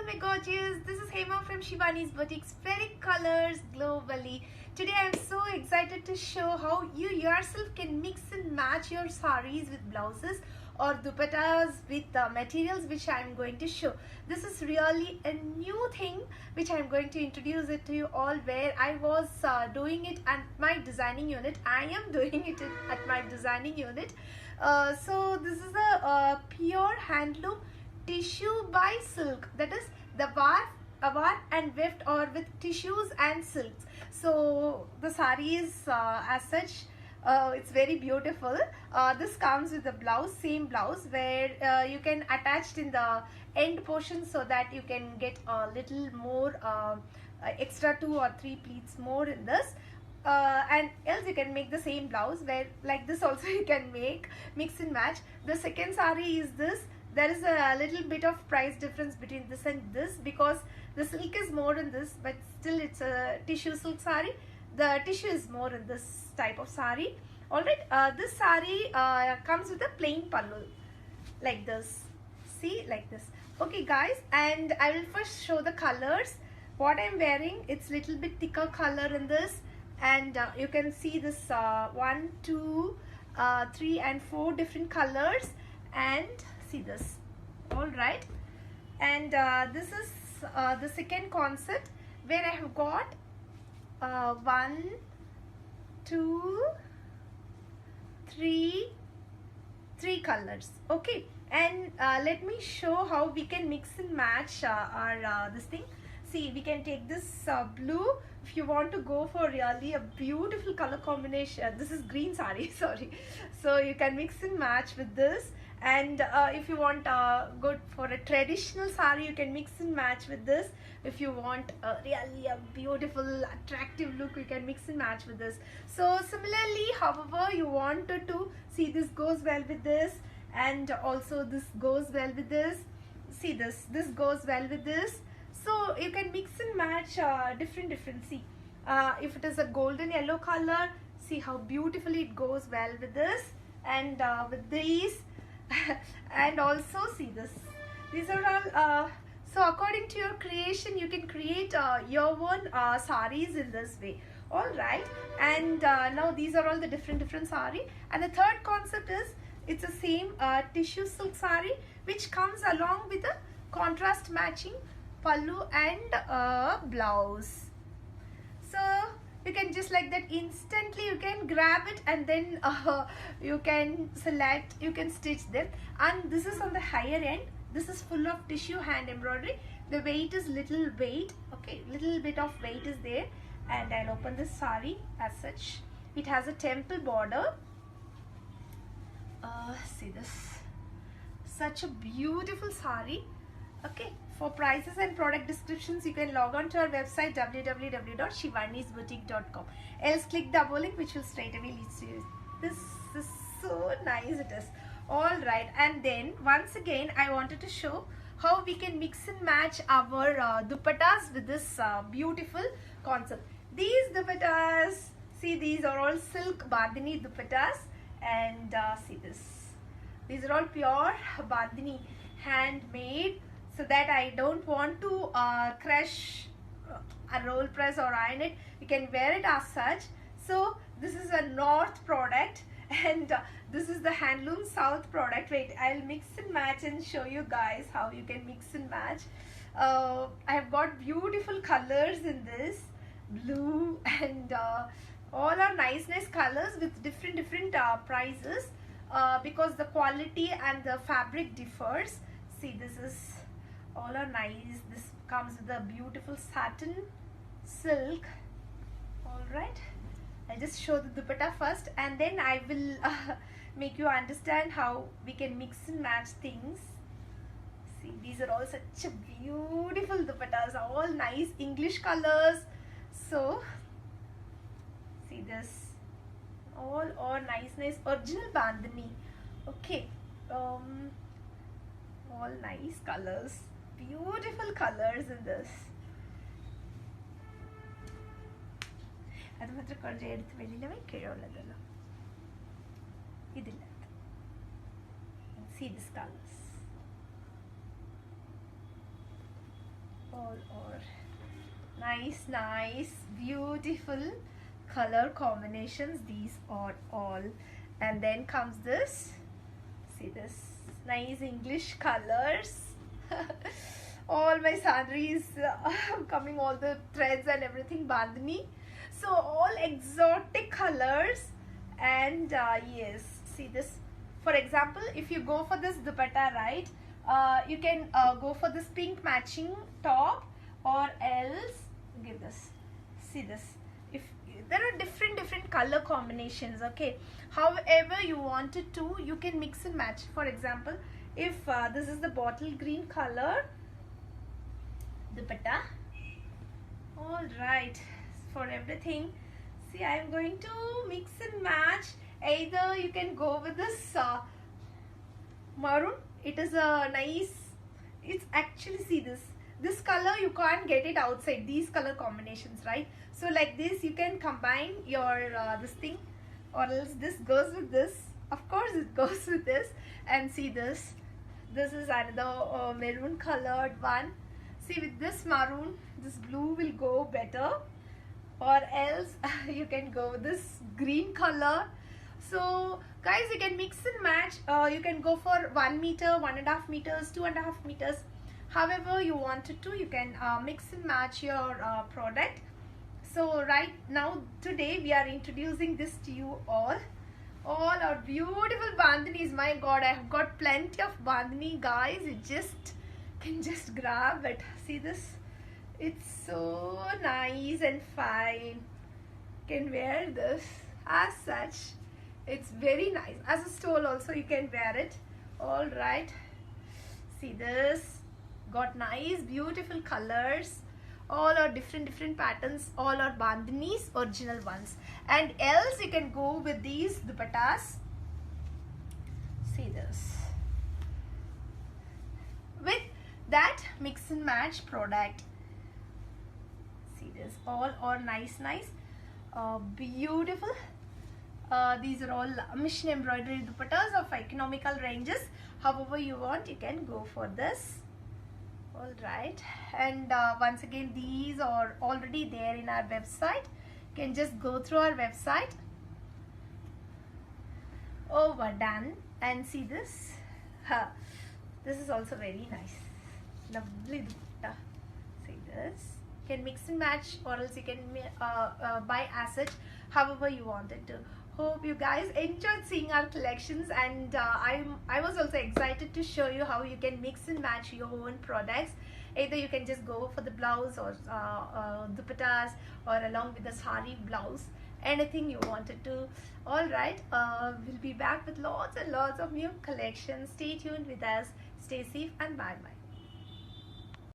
my gorgeous. This is Hema from Shivani's Boutique, spreading colors globally. Today I am so excited to show how you yourself can mix and match your saris with blouses or dupattas with materials which I am going to show. This is really a new thing which I am going to introduce it to you all, where I was doing it at my designing unit. I am doing it at my designing unit. So this is a pure handloom tissue by silk, that is the awar and weft or with tissues and silks. So the sari is as such, it's very beautiful. This comes with the blouse, same blouse, where you can attach in the end portion so that you can get a little more extra 2 or 3 pleats more in this. And else you can make the same blouse, where like this also you can make mix and match. The second sari is this. There is a little bit of price difference between this and this, because the silk is more in this, but still it's a tissue silk sari. The tissue is more in this type of sari. Alright, this sari comes with a plain pallu like this. See, like this. Okay guys, and I will first show the colors. What I'm wearing, it's little bit thicker color in this, and you can see this 1, 2, 3 and 4 different colors, and see this. All right, and this is the second concept, where I have got 1, 2, 3 colors. Okay, and let me show how we can mix and match our this thing. See, we can take this blue. If you want to go for really a beautiful color combination, this is green sari, sorry. So you can mix and match with this. And if you want go for a traditional sari, you can mix and match with this. If you want really a beautiful attractive look, you can mix and match with this. So similarly, however you wanted to, see, this goes well with this, and also this goes well with this. See, this goes well with this. So you can mix and match different. See, if it is a golden yellow color, see how beautifully it goes well with this, and with these. And also see this. These are all so according to your creation, you can create your own saris in this way. All right, and now these are all the different sari. And the third concept is, it's the same tissue silk sari, which comes along with a contrast matching pallu and blouse. So you can just like that instantly you can grab it, and then you can select, you can stitch them. And this is on the higher end. This is full of tissue hand embroidery. The weight is little weight, okay, little bit of weight is there. And I'll open this sari as such. It has a temple border. See this, such a beautiful sari. Okay, for prices and product descriptions, you can log on to our website www.shivanisboutique.com. Else click the above link, which will straight away lead to you. This is so nice, it is. All right, and then once again I wanted to show how we can mix and match our dupattas with this beautiful concept. These dupattas, see, these are all silk bandhani dupattas, and see this. These are all pure bandhani, handmade, so that I don't want to crush a roll press or iron it. You can wear it as such. So this is a north product, and this is the handloom south product. Wait, I'll mix and match and show you guys how you can mix and match. I have got beautiful colors in this, blue, and all are nice colors with different prices, because the quality and the fabric differs. See, this is all are nice. This comes with a beautiful satin silk. All right, I'll just show the dupatta first, and then I will make you understand how we can mix and match things. See, these are all such a beautiful dupattas, all nice English colors. So see this, all nice original bandhani. Okay, all nice colors, beautiful colors in this. ಅದು ಮಾತ್ರ ಕೊಡ್ರೆ ಎಡ್ತು ಬೆಳಿಲವೇ ಕೇಳೋಲ್ಲದಲ್ಲ ಇದಿಲ್ಲ. See this colors. all or nice beautiful color combinations. These are all. And then comes this, see this nice English colors. All my sarees coming, all the threads and everything bandhani, so all exotic colors. And yes, see this. For example, if you go for this dupatta, right, you can go for this pink matching top, or else give this, see this. If there are different color combinations, okay, however you wanted to, you can mix and match. For example, if this is the bottle green color dupatta, all right, for everything, see, I am going to mix and match. Either you can go with this maroon, it is a nice, it's actually, see this color you can't get it outside, these color combinations, right? So like this you can combine your this thing, or else this goes with this, of course it goes with this. And see this is another maroon colored one. See, with this maroon, this blue will go better, or else you can go with this green color. So guys, you can mix and match. You can go for 1 meter, 1.5 meters, 2.5 meters, however you wanted to. You can mix and match your product. So right now, today we are introducing this to you all our beautiful bandhanis. My god, I have got plenty of bandhani, guys. You can just grab it. See this, it's so nice and fine. You can wear this as such, it's very nice. As a stole also you can wear it. All right, see this, got nice beautiful colors, all are different patterns, all are bandhanis, original ones. And else you can go with these dupattas. See this, with that mix and match product. See this, all are nice beautiful. These are all machine embroidery dupattas of economical ranges. However you want, you can go for this. All right, and once again, these are already there in our website. You can just go through our website. Oh, we're done. And see this, this is also very nice, lovely dupatta. See this, you can mix and match, or else you can buy as such, however you wanted to. Hope you guys enjoyed seeing our collections, and I was also excited to show you how you can mix and match your own products. Either you can just go for the blouse, or dupattas, or along with the sari blouse, anything you wanted to. All right, we'll be back with lots and lots of new collections. Stay tuned with us. Stay safe and bye bye.